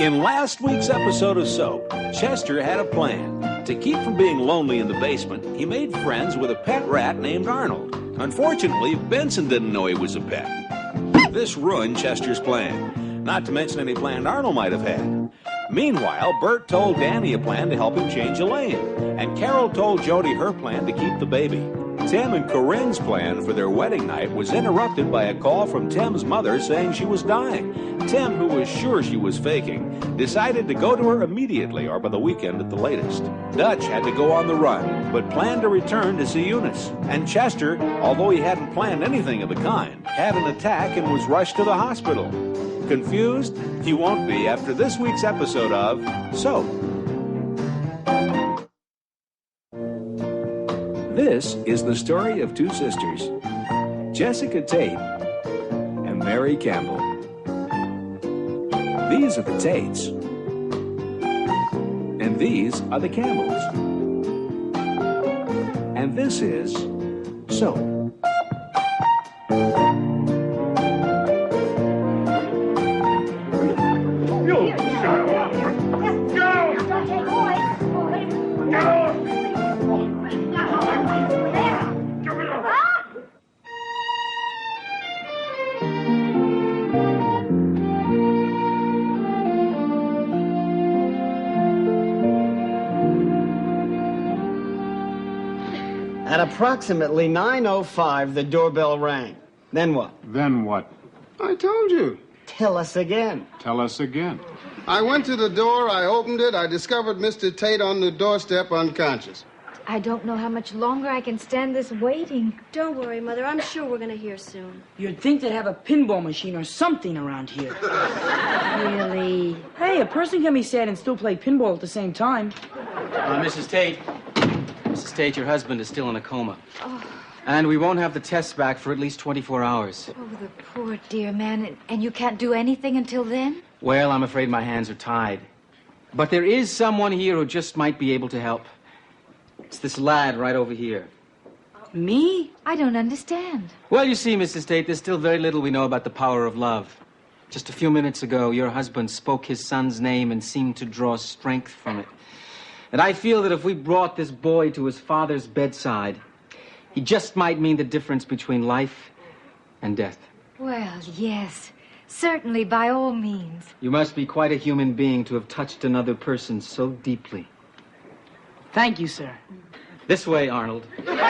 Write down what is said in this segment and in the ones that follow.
In last week's episode of Soap, Chester had a plan. To keep from being lonely in the basement, he made friends with a pet rat named Arnold. Unfortunately, Benson didn't know he was a pet. This ruined Chester's plan, not to mention any plan Arnold might have had. Meanwhile, Bert told Danny a plan to help him change a lane, and Carol told Jody her plan to keep the baby. Tim and Corinne's plan for their wedding night was interrupted by a call from Tim's mother saying she was dying. Tim, who was sure she was faking, decided to go to her immediately or by the weekend at the latest. Dutch had to go on the run, but planned to return to see Eunice. And Chester, although he hadn't planned anything of the kind, had an attack and was rushed to the hospital. Confused? You won't be after this week's episode of Soap. This is the story of two sisters, Jessica Tate and Mary Campbell. These are the Tates, and these are the Campbells. And this is Soap. At approximately 9:05, the doorbell rang. Then what? Then what? I told you. Tell us again. Tell us again. I went to the door, I opened it, I discovered Mr. Tate on the doorstep unconscious. I don't know how much longer I can stand this waiting. Don't worry, Mother. I'm sure we're going to hear soon. You'd think they'd have a pinball machine or something around here. Really? Hey, a person can be sad and still play pinball at the same time. Mrs. Tate. Mrs. Tate, your husband is still in a coma. Oh. And we won't have the tests back for at least 24 hours. Oh, the poor dear man. And you can't do anything until then? Well, I'm afraid my hands are tied. But there is someone here who just might be able to help. It's this lad right over here. Me? I don't understand. Well, you see, Mrs. Tate, there's still very little we know about the power of love. Just a few minutes ago, your husband spoke his son's name and seemed to draw strength from it. And I feel that if we brought this boy to his father's bedside, he just might mean the difference between life and death. Well, yes. Certainly, by all means. You must be quite a human being to have touched another person so deeply. Thank you, sir. This way, Arnold. Doctor,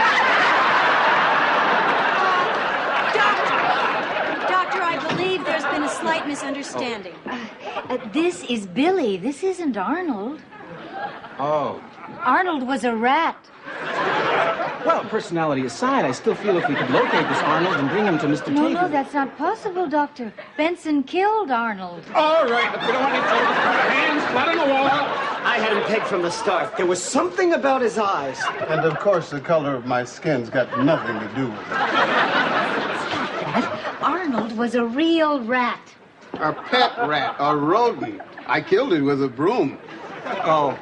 I believe there's been a slight misunderstanding. This is Billy. This isn't Arnold. Oh. Arnold was a rat. Well, personality aside, I still feel if we could locate this Arnold and bring him to Mr. Tate. No, that's not possible, Doctor. Benson killed Arnold. All right, if we don't want any further, put our hands flat on the wall. I had him pegged from the start. There was something about his eyes. And of course, the color of my skin's got nothing to do with it. Arnold was a real rat. A pet rat, a rodent. I killed it with a broom. Oh,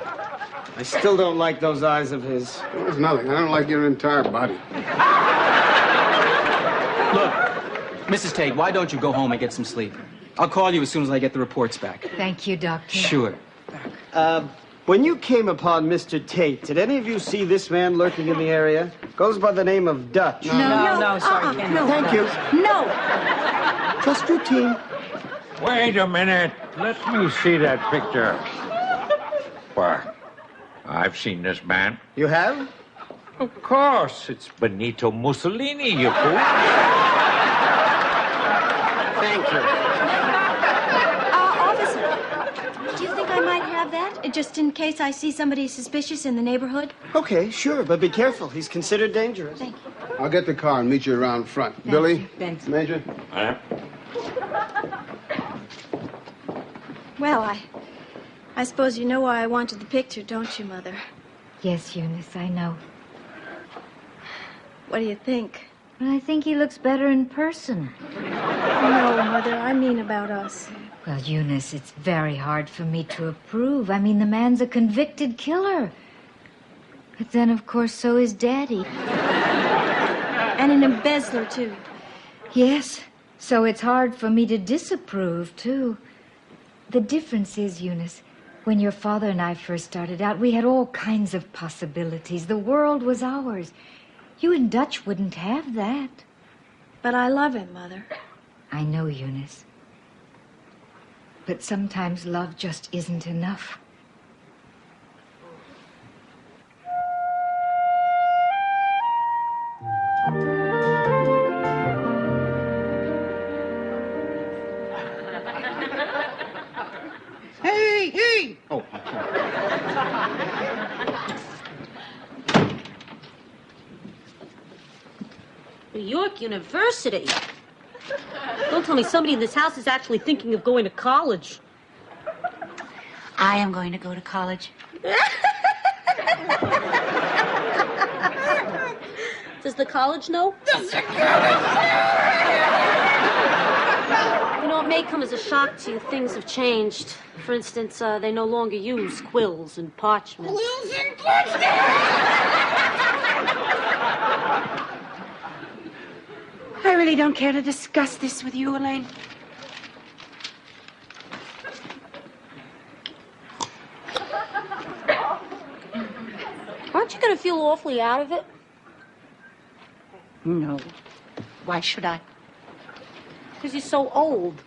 I still don't like those eyes of his. It was nothing. I don't like your entire body. Look, Mrs. Tate, why don't you go home and get some sleep? I'll call you as soon as I get the reports back. Thank you, Doctor. Sure. When you came upon Mr. Tate, did any of you see this man lurking in the area? Goes by the name of Dutch. No, sorry, Ken. No. Thank you. No. Just routine. Wait a minute. Let me see that picture. Why, I've seen this man. You have? Of course. It's Benito Mussolini, you fool. Thank you. Officer, do you think I might have that? Just in case I see somebody suspicious in the neighborhood? Okay, sure, but be careful. He's considered dangerous. Thank you. I'll get the car and meet you around front. Billy? you. Thanks. Major? Well, I suppose you know why I wanted the picture, don't you, Mother? Yes, Eunice, I know. What do you think? But I think he looks better in person. No, Mother, I mean about us. Well, Eunice, it's very hard for me to approve. I mean, the man's a convicted killer. But then, of course, so is Daddy. And an embezzler, too. Yes, so it's hard for me to disapprove, too. The difference is, Eunice, when your father and I first started out, we had all kinds of possibilities. The world was ours. You and Dutch wouldn't have that. But I love him, Mother. I know, Eunice. But sometimes love just isn't enough. Hey! Oh. New York University. Don't tell me somebody in this house is actually thinking of going to college. I am going to go to college. Does the college know? You know, it may come as a shock to you. Things have changed. For instance, they no longer use quills and parchment. Quills and parchment! I really don't care to discuss this with you, Elaine. Aren't you going to feel awfully out of it? No. Why should I? Because you're so old.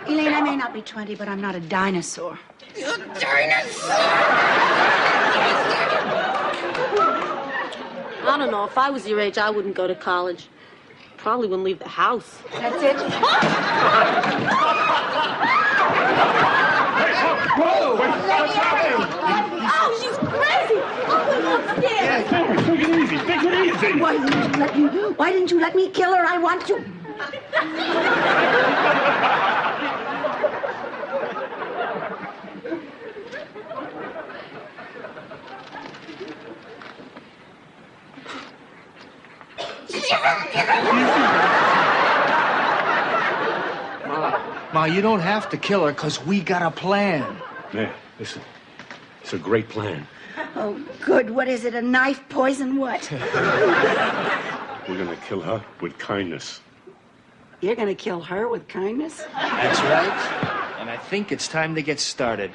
Elaine, I may not be 20, but I'm not a dinosaur. You're a dinosaur! I don't know. If I was your age, I wouldn't go to college. Probably wouldn't leave the house. That's it. Whoa! What's happening? Oh, she's crazy! Oh, upstairs! Take it easy. Take it easy. Why didn't you let me kill her? I want to. Ma, you don't have to kill her, because we got a plan. Man, listen. It's a great plan. Oh, good. What is it? A knife, poison, what? We're gonna kill her with kindness. You're going to kill her with kindness? That's right. And I think it's time to get started.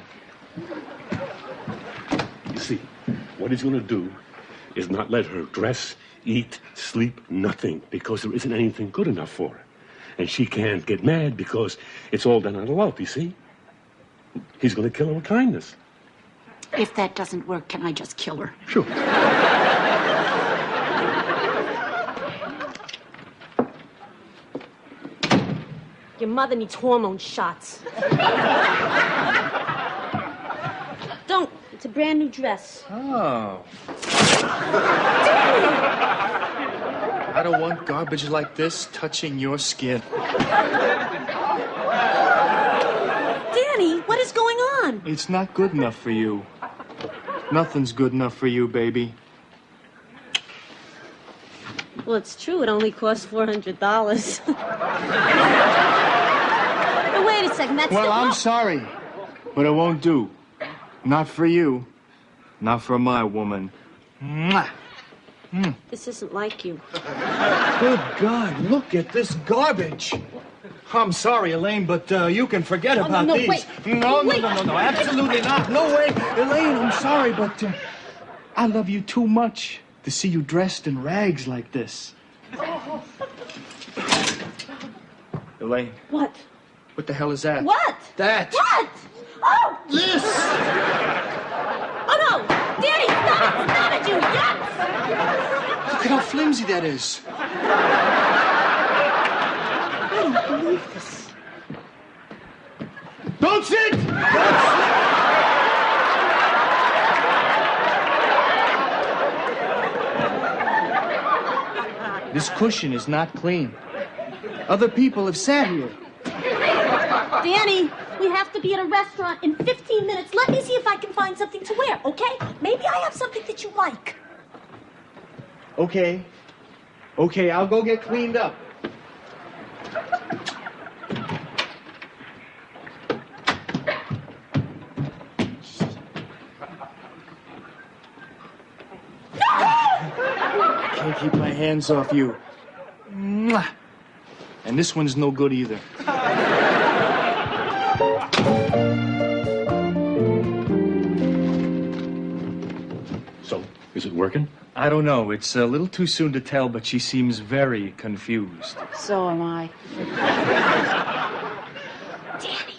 You see, what he's gonna do is not let her dress, eat, sleep, nothing, because there isn't anything good enough for her. And she can't get mad because it's all done out of love, you see? He's gonna kill her with kindness. If that doesn't work, can I just kill her? Sure. Your mother needs hormone shots. Don't. It's a brand new dress. Oh. I don't want garbage like this touching your skin. Danny, what is going on? It's not good enough for you. Nothing's good enough for you, baby. Well, it's true. It only costs $400. But wait a second. That's Well, still... I'm sorry, but it won't do. Not for you. Not for my woman. Mwah. This isn't like you. Good God, look at this garbage. I'm sorry, Elaine, but you can forget about no, these. wait. No, Wait. no, absolutely not. No way. Elaine, I'm sorry, but I love you too much to see you dressed in rags like this. Elaine. What? What the hell is that? What? That. What? Oh! This! Oh, no! Danny, stop it! Stop it, you yuck! Look at how flimsy that is. I don't believe this. Don't sit! This cushion is not clean. Other people have sat here. Danny, we have to be at a restaurant in 15 minutes. Let me see if I can find something to wear, okay? Maybe I have something that you like. Okay. Okay, I'll go get cleaned up. I can't keep my hands off you. Mwah. And this one's no good either. So, is it working? I don't know. It's a little too soon to tell, but she seems very confused. So am I. Danny,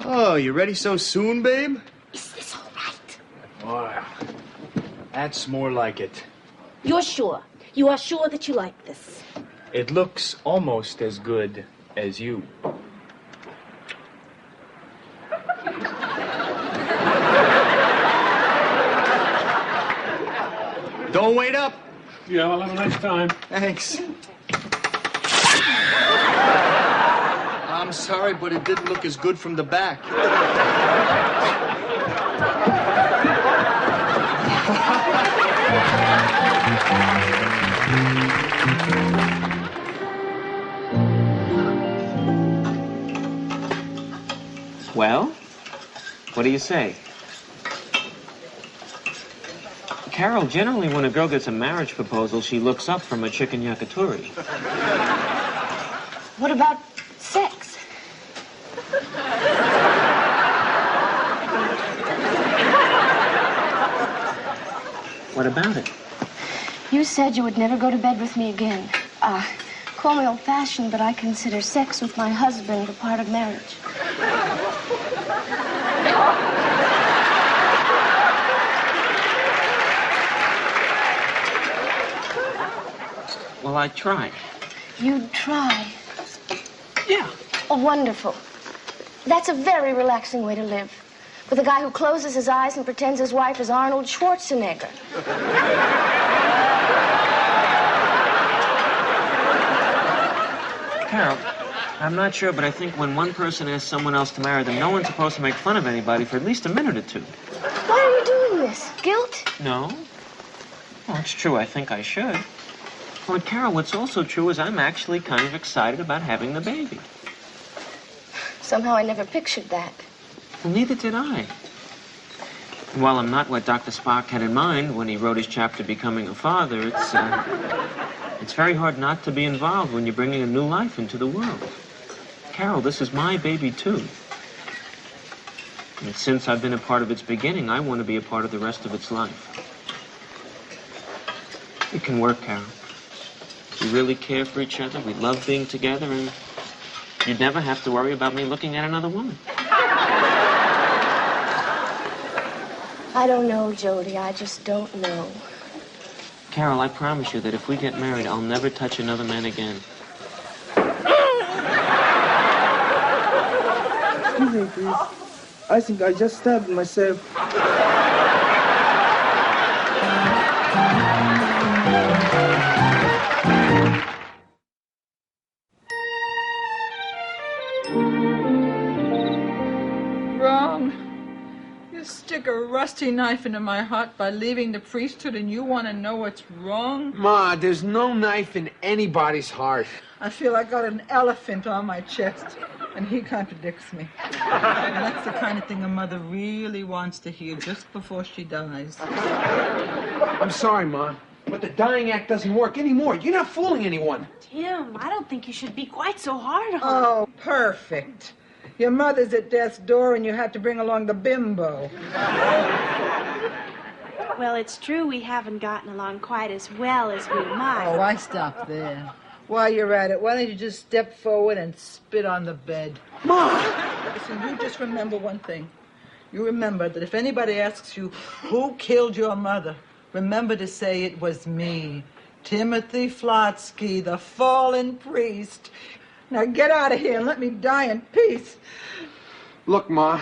Oh, you ready so soon, babe? is this all right? Wow. That's more like it. You're sure? You are sure that you like this? It looks almost as good as you. Don't wait up. Yeah, I'll have a nice time. Thanks. I'm sorry, but it didn't look as good from the back. Well, what do you say? Carol, generally when a girl gets a marriage proposal, she looks up from a chicken yakitori. What about sex? What about it? You said you would never go to bed with me again. Call me old-fashioned, but I consider sex with my husband a part of marriage. Well, I'd try. You'd try. Yeah. Oh, wonderful. That's a very relaxing way to live. With a guy who closes his eyes and pretends his wife is Arnold Schwarzenegger. Carol, I'm not sure, but I think when one person asks someone else to marry them, no one's supposed to make fun of anybody for at least a minute or two. Why are you doing this? Guilt? No? Well, it's true, I think I should. But Carol, what's also true is I'm actually kind of excited about having the baby. Somehow I never pictured that. Well, neither did I. And while I'm not what Dr. Spock had in mind when he wrote his chapter Becoming a Father, it's very hard not to be involved when you're bringing a new life into the world. Carol, this is my baby, too. And since I've been a part of its beginning, I want to be a part of the rest of its life. It can work, Carol. We really care for each other. We love being together, and you'd never have to worry about me looking at another woman. I don't know, Jody. I just don't know. Carol, I promise you that if we get married, I'll never touch another man again. Excuse me, please. I think I just stabbed myself. Wrong. You stick a rusty knife into my heart by leaving the priesthood, and you want to know what's wrong? Ma, there's no knife in anybody's heart. I feel I got an elephant on my chest, and he contradicts me. And that's the kind of thing a mother really wants to hear just before she dies. I'm sorry, Ma, but the dying act doesn't work anymore. You're not fooling anyone. Tim, I don't think you should be quite so hard on her. Oh, perfect. Your mother's at death's door, and you had to bring along the bimbo. Well, it's true we haven't gotten along quite as well as we might. Oh, I stopped there. While you're at it, why don't you just step forward and spit on the bed? Mom! Listen, you just remember one thing. You remember that if anybody asks you who killed your mother, remember to say it was me, Timothy Flotsky, the fallen priest. Now get out of here and let me die in peace. Look, Ma,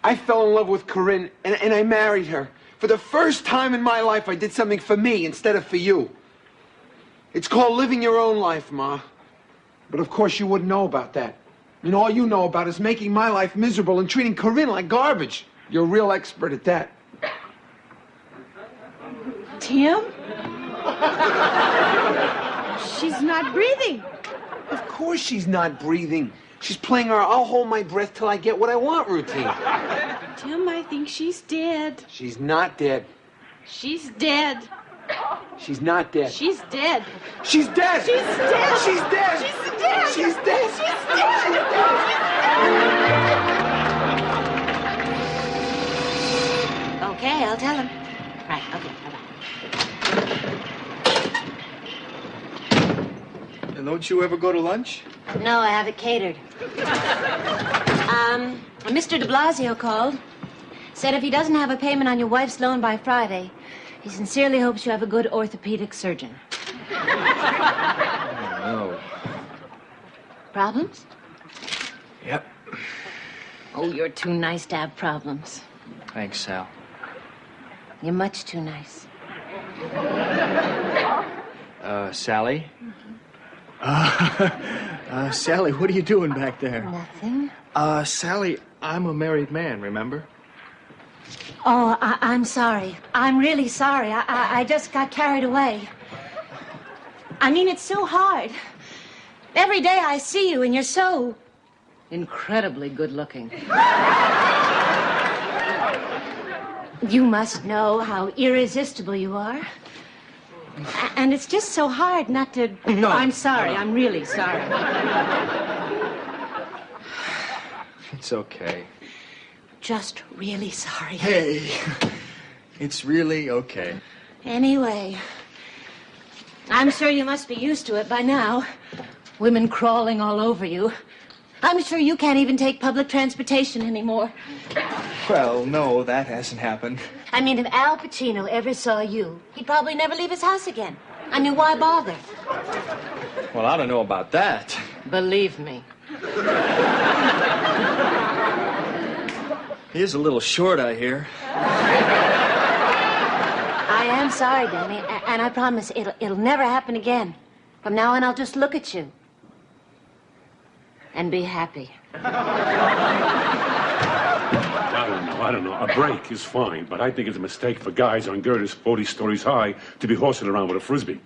I fell in love with Corinne, and I married her. For the first time in my life, I did something for me instead of for you. It's called living your own life, Ma. But of course you wouldn't know about that. And all you know about is making my life miserable and treating Corinne like garbage. You're a real expert at that. Tim? She's not breathing. Of course she's not breathing. She's playing her I'll hold my breath till I get what I want routine. Tim, I think she's dead. She's not dead. She's dead. She's not dead. She's dead. She's dead. She's dead. She's dead. She's dead. She's dead. She's dead. She's dead. I'll tell him. Right, okay, bye-bye. And don't you ever go to lunch? No, I have it catered. Mr. de Blasio called. Said if he doesn't have a payment on your wife's loan by Friday, he sincerely hopes you have a good orthopedic surgeon. No. Problems? Yep. Oh, you're too nice to have problems. Thanks, Sal. You're much too nice. Sally? Sally, what are you doing back there? Nothing. Sally, I'm a married man, remember? Oh, I'm sorry. I'm really sorry. I just got carried away. I mean, it's so hard. Every day I see you and you're so incredibly good looking. You must know how irresistible you are. And it's just so hard not to... No. I'm sorry. I'm really sorry. It's okay. Just really sorry. Hey, it's really okay. Anyway, I'm sure you must be used to it by now. Women crawling all over you. I'm sure you can't even take public transportation anymore. Well, no, that hasn't happened. I mean, if Al Pacino ever saw you, he'd probably never leave his house again. I mean, why bother? Well, I don't know about that. Believe me. He is a little short, I hear. I am sorry, Danny, and I promise it'll never happen again. From now on, I'll just look at you. And be happy. I don't know. A break is fine, but I think it's a mistake for guys on girders 40 stories high to be horsing around with a Frisbee.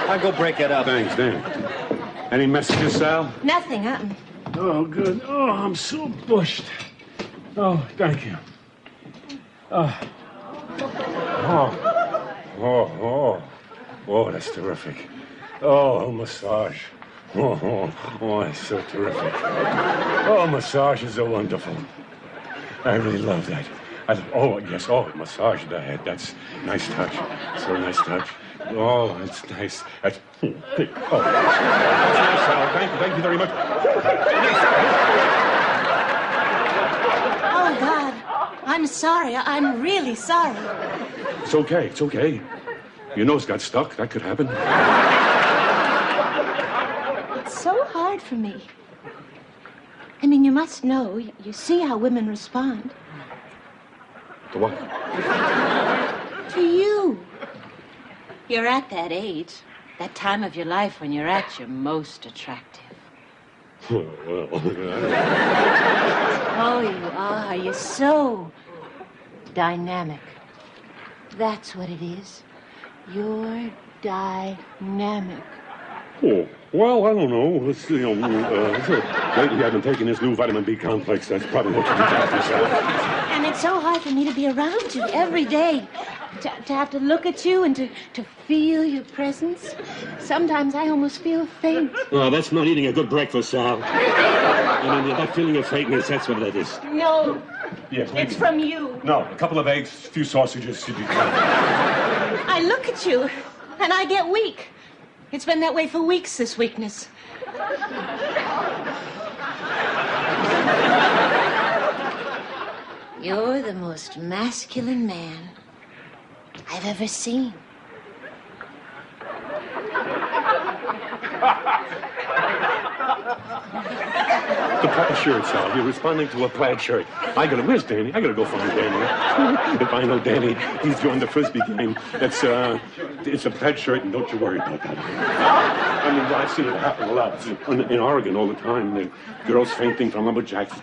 I'll go break it up. Thanks, Dan. Any messages, Sal? Nothing, Oh, good. Oh, I'm so bushed. Oh, thank you. Oh, that's terrific. Oh, a massage. Oh, that's so terrific. Oh, massages are wonderful. I really love that. Massage the head. That's nice touch. So nice touch. Oh, that's nice. That's nice, Sal. Thank you very much. Oh, God. I'm sorry. I'm really sorry. It's okay. Your nose got stuck. That could happen. It's so hard for me. I mean, you must know. You see how women respond. To what? To you. You're at that age, that time of your life when you're at your most attractive. Well, Oh, you are. You're so dynamic. That's what it is. You're dynamic. Oh, well, I don't know. Lately I've been taking this new vitamin B complex. That's probably what you got yourself. And it's so hard for me to be around you every day. To have to look at you and to feel your presence. Sometimes I almost feel faint. Oh, that's not eating a good breakfast, Sal. I mean, that feeling of faintness, that's what that is. No. Yes, It's from you. No, a couple of eggs, a few sausages should be fine. I look at you, and I get weak. It's been that way for weeks, this weakness. You're the most masculine man I've ever seen. The plaid shirt, Sal. You're responding to a plaid shirt. Where's Danny? I gotta go find Danny. If I know Danny, he's joined the Frisbee game. It's a plaid shirt, and don't you worry about that. I mean, I've seen it happen a lot. In Oregon all the time. The girls fainting from lumberjacks.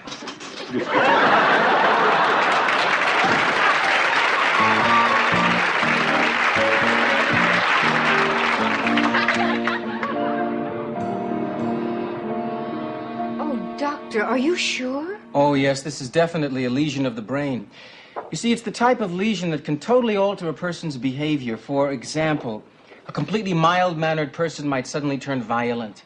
Doctor, are you sure? Oh, yes, this is definitely a lesion of the brain. You see, it's the type of lesion that can totally alter a person's behavior. For example, a completely mild-mannered person might suddenly turn violent.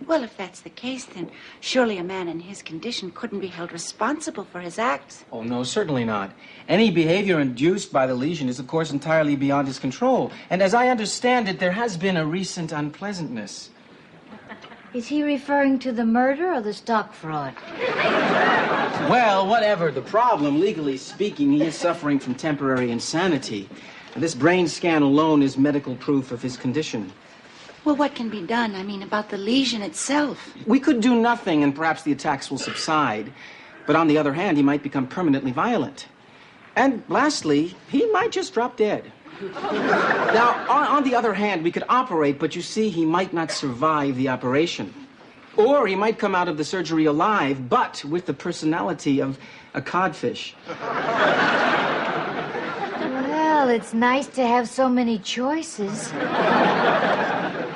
Well, if that's the case, then surely a man in his condition couldn't be held responsible for his acts. Oh, no, certainly not. Any behavior induced by the lesion is, of course, entirely beyond his control. And as I understand it, there has been a recent unpleasantness. Is he referring to the murder or the stock fraud? Well, whatever the problem, legally speaking, he is suffering from temporary insanity. And this brain scan alone is medical proof of his condition. Well, what can be done? I mean, about the lesion itself. We could do nothing, and perhaps the attacks will subside. But on the other hand, he might become permanently violent. And lastly, he might just drop dead. Now, on the other hand, we could operate, but you see, he might not survive the operation. Or he might come out of the surgery alive, but with the personality of a codfish. Well, it's nice to have so many choices.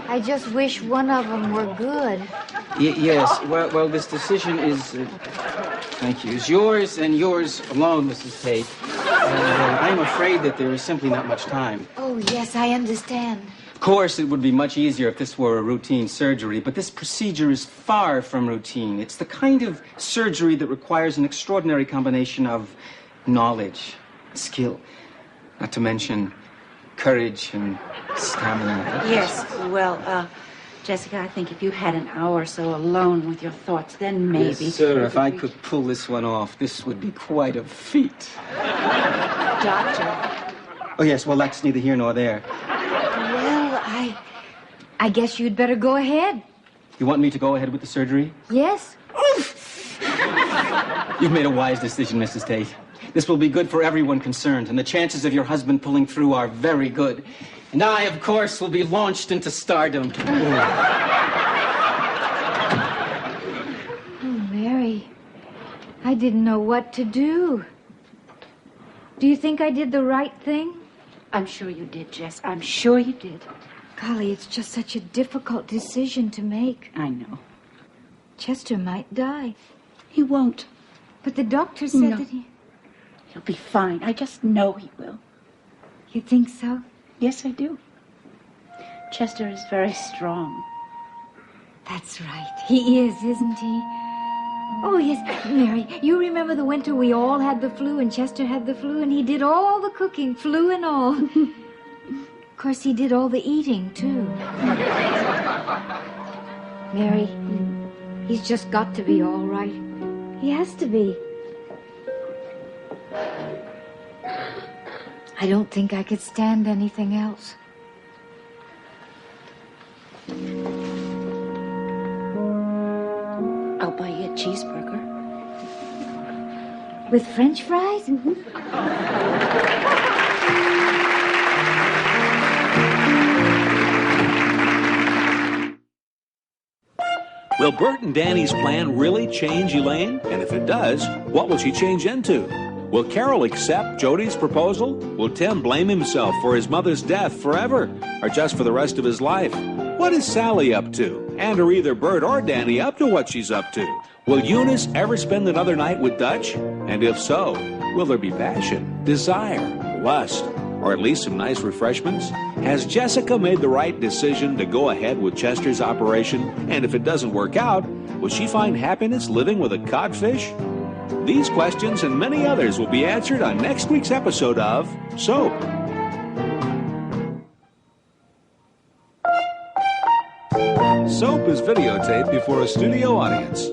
I just wish one of them were good. Yes, well, this decision is, thank you, is yours and yours alone, Mrs. Tate. I'm afraid that there is simply not much time. Oh, yes, I understand. Of course, it would be much easier if this were a routine surgery, but this procedure is far from routine. It's the kind of surgery that requires an extraordinary combination of knowledge, skill, not to mention courage and stamina. Yes, well, Jessica, I think if you had an hour or so alone with your thoughts, then maybe... Yes, sir, if I could pull this one off, this would be quite a feat. Doctor. Oh, yes, well, that's neither here nor there. Well, I guess you'd better go ahead. You want me to go ahead with the surgery? Yes. You've made a wise decision, Mrs. Tate. This will be good for everyone concerned, and the chances of your husband pulling through are very good. And I, of course, will be launched into stardom. Oh, Mary, I didn't know what to do. Do you think I did the right thing? I'm sure you did, Jess. I'm sure you did. Golly, it's just such a difficult decision to make. I know. Chester might die. He won't. But the doctor said that He'll be fine. I just know he will. You think so? Yes, I do. Chester is very strong. That's right. He is, isn't he? Oh, yes. Mary, you remember the winter we all had the flu and Chester had the flu and he did all the cooking, flu and all. Of course, he did all the eating, too. Mary, he's just got to be all right. He has to be. I don't think I could stand anything else. I'll buy you a cheeseburger. With French fries? Will Bert and Danny's plan really change Elaine? And if it does, what will she change into? Will Carol accept Jody's proposal? Will Tim blame himself for his mother's death forever, or just for the rest of his life? What is Sally up to? And are either Bert or Danny up to what she's up to? Will Eunice ever spend another night with Dutch? And if so, will there be passion, desire, lust, or at least some nice refreshments? Has Jessica made the right decision to go ahead with Chester's operation? And if it doesn't work out, will she find happiness living with a codfish? These questions and many others will be answered on next week's episode of Soap. Soap is videotaped before a studio audience.